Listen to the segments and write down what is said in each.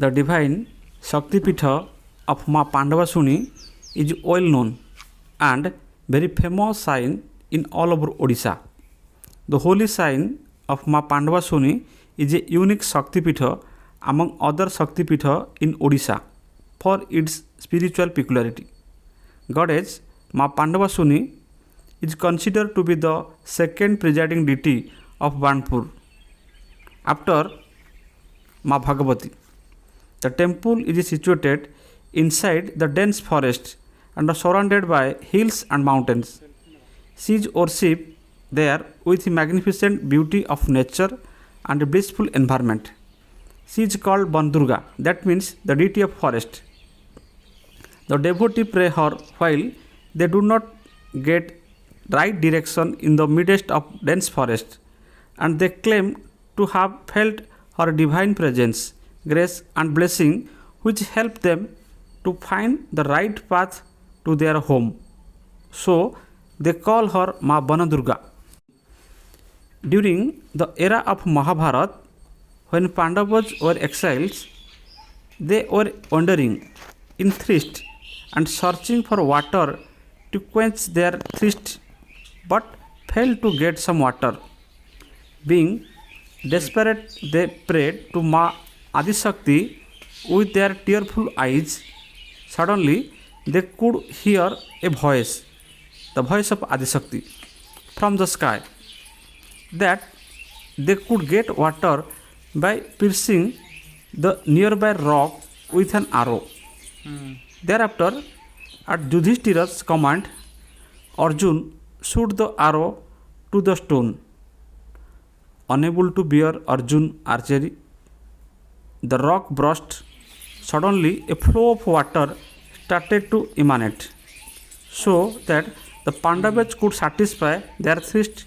The divine Shaktipitha of Maa Pandabasuni is well known and very famous shrine in all over Odisha. The holy shrine of Maa Pandabasuni is a unique Shaktipitha among other Shaktipitha in Odisha for its spiritual peculiarity. Goddess Maa Pandabasuni is considered to be the second presiding deity of Banpur after Maa Bhagavati. The temple is situated inside the dense forest and surrounded by hills and mountains. She is worshipped there with magnificent beauty of nature and a blissful environment. She is called Bandurga, that means the deity of forest. The devotee pray her while they do not get right direction in the midst of dense forest, and they claim to have felt her divine presence, grace and blessing which help them to find the right path to their home. So they call her Maa Banadurga. During the era of Mahabharata, when Pandavas were exiles, they were wandering in thirst and searching for water to quench their thirst, but failed to get some water. Being desperate, they prayed to Maa Adishakti with their tearful eyes. Suddenly, they could hear a voice, the voice of Adishakti, from the sky, that they could get water by piercing the nearby rock with an arrow. Thereafter, at Yudhishthira's command, Arjun shoot the arrow to the stone. Unable to bear Arjun's archery, the rock burst. Suddenly, a flow of water started to emanate, so that the Pandavas could satisfy their thirst.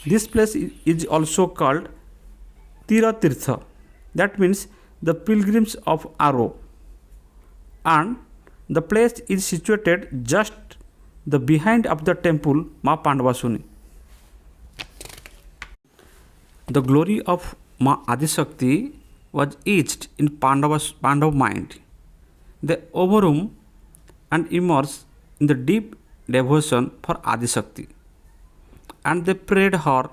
This place is also called Tiratirtha, that means the pilgrims of arrow, and the place is situated just the behind of the temple Maa Pandabasuni. The glory of Maa Adishakti was etched in Pandav mind. They overcome and immerse in the deep devotion for Adishakti, and they prayed her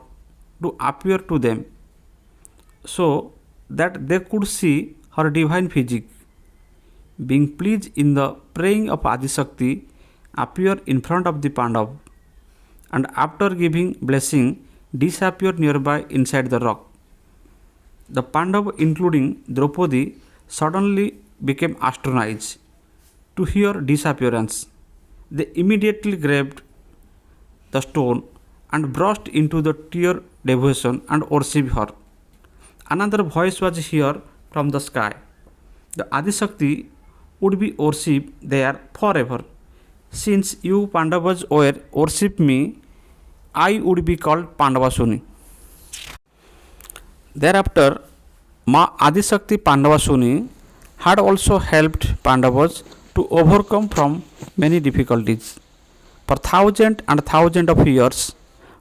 to appear to them so that they could see her divine physique. Being pleased in the praying of Adishakti, appear in front of the Pandav, and after giving blessing, disappear nearby inside the rock. The Pandav, including Draupadi, suddenly became astonished to hear disappearance. They immediately grabbed the stone and burst into the tear devotion and worshipped her. Another voice was heard from the sky. The Adishakti would be worshipped there forever. Since you Pandavas were worship me, I would be called Pandabasuni. Thereafter, Maa Adishakti Pandabasuni had also helped Pandavas to overcome from many difficulties. For thousands and thousands of years,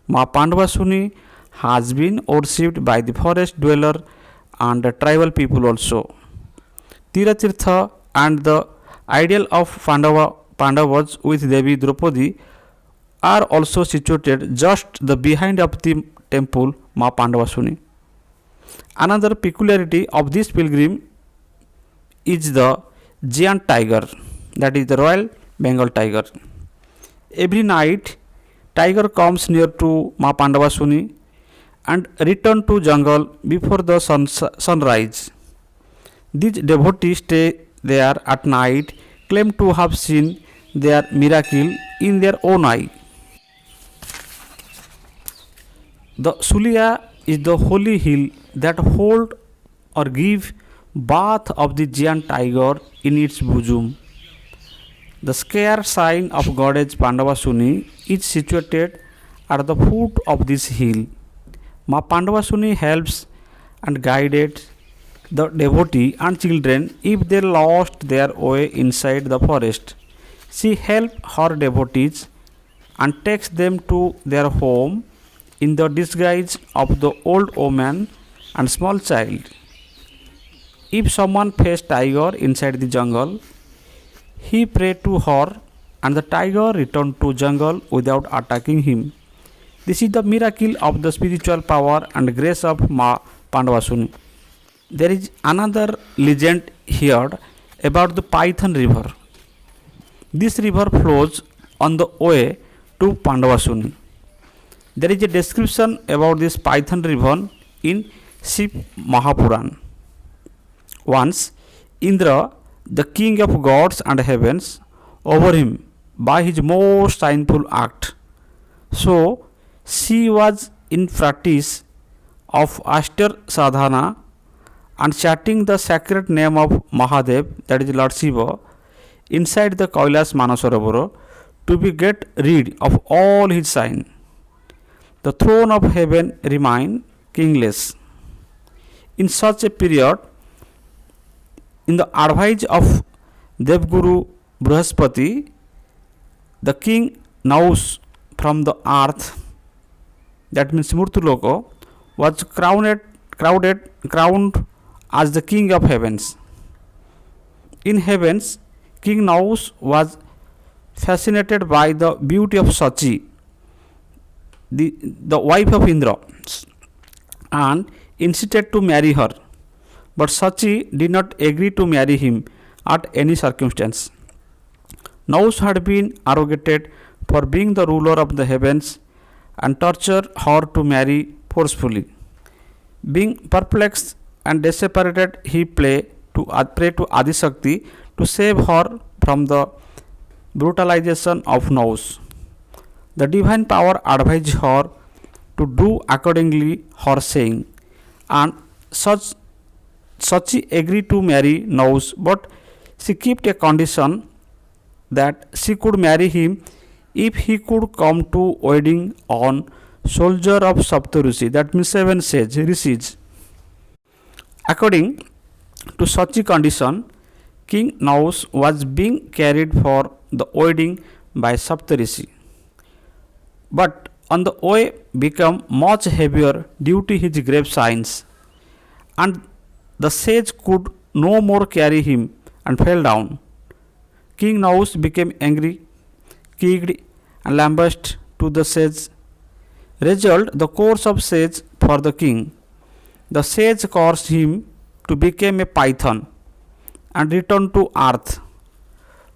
Maa Pandabasuni has been worshipped by the forest dweller and the tribal people also. Tiratirtha and the idol of Pandavas with Devi Draupadi are also situated just the behind of the temple Maa Pandabasuni. Another peculiarity of this pilgrim is the giant tiger, that is the Royal Bengal tiger. Every night, tiger comes near to Maa Pandabasuni and return to jungle before the sunrise. These devotees stay there at night, claim to have seen their miracle in their own eye. The Sulia is the holy hill that hold or give bath of the giant tiger in its bosom. The scare sign of goddess Pandabasuni is situated at the foot of this hill. Maa Pandabasuni helps and guides the devotee and children if they lost their way inside the forest. She helps her devotees and takes them to their home in the disguise of the old woman and small child. If someone faced tiger inside the jungle, he prayed to her and the tiger returned to jungle without attacking him. This is the miracle of the spiritual power and grace of Maa Pandabasuni. There is another legend here about the Python river. This river flows on the way to Pandavasuni. There is a description about this Python river in Shiv Mahapuran. Once Indra, the king of gods and heavens, over him by his most sinful act. So she was in practice of Ashtar sadhana and chanting the sacred name of Mahadev, that is Lord Shiva, inside the Kailash Manasarovar to be get rid of all his sin. The throne of heaven remained kingless. In such a period, in the advice of Devguru Brihaspati, the king Nausha from the earth, that means Murtuloka, was crowned as the king of heavens. In heavens, King Nausha was fascinated by the beauty of Sachi, the wife of Indra, and insisted to marry her. But Sachi did not agree to marry him at any circumstance. Nausha had been arrogated for being the ruler of the heavens and tortured her to marry forcefully. Being perplexed and desperate, he prayed to Adishakti to save her from the brutalization of Nausha. The divine power advised her to do accordingly her saying, and Sachi agreed to marry Nausha, but she kept a condition that she could marry him if he could come to wedding on soldier of Saptarushi, that means 7 rishis. According to such a condition, King Nausha was being carried for the wedding by Saptarishi. But on the way became much heavier due to his grave sins, and the sage could no more carry him and fell down. King Nausha became angry, kicked and lambasted to the sage. Result the course of sage for the king. The sage caused him to become a python and return to earth.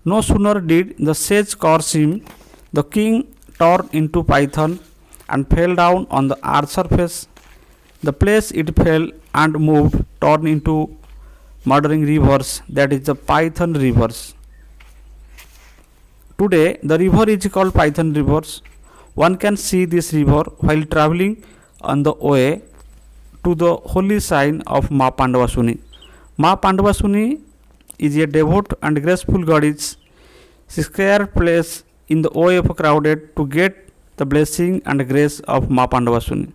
No sooner did the sage curse him, the king turned into python and fell down on the earth's surface. The place it fell and moved turned into murdering rivers, that is the Python rivers. Today the river is called Python rivers. One can see this river while travelling on the way to the holy shrine of Maa Pandabasuni. Maa Pandabasuni is a devout and graceful goddess. She scares place in the way of crowded to get the blessing and grace of Maa Pandabasuni.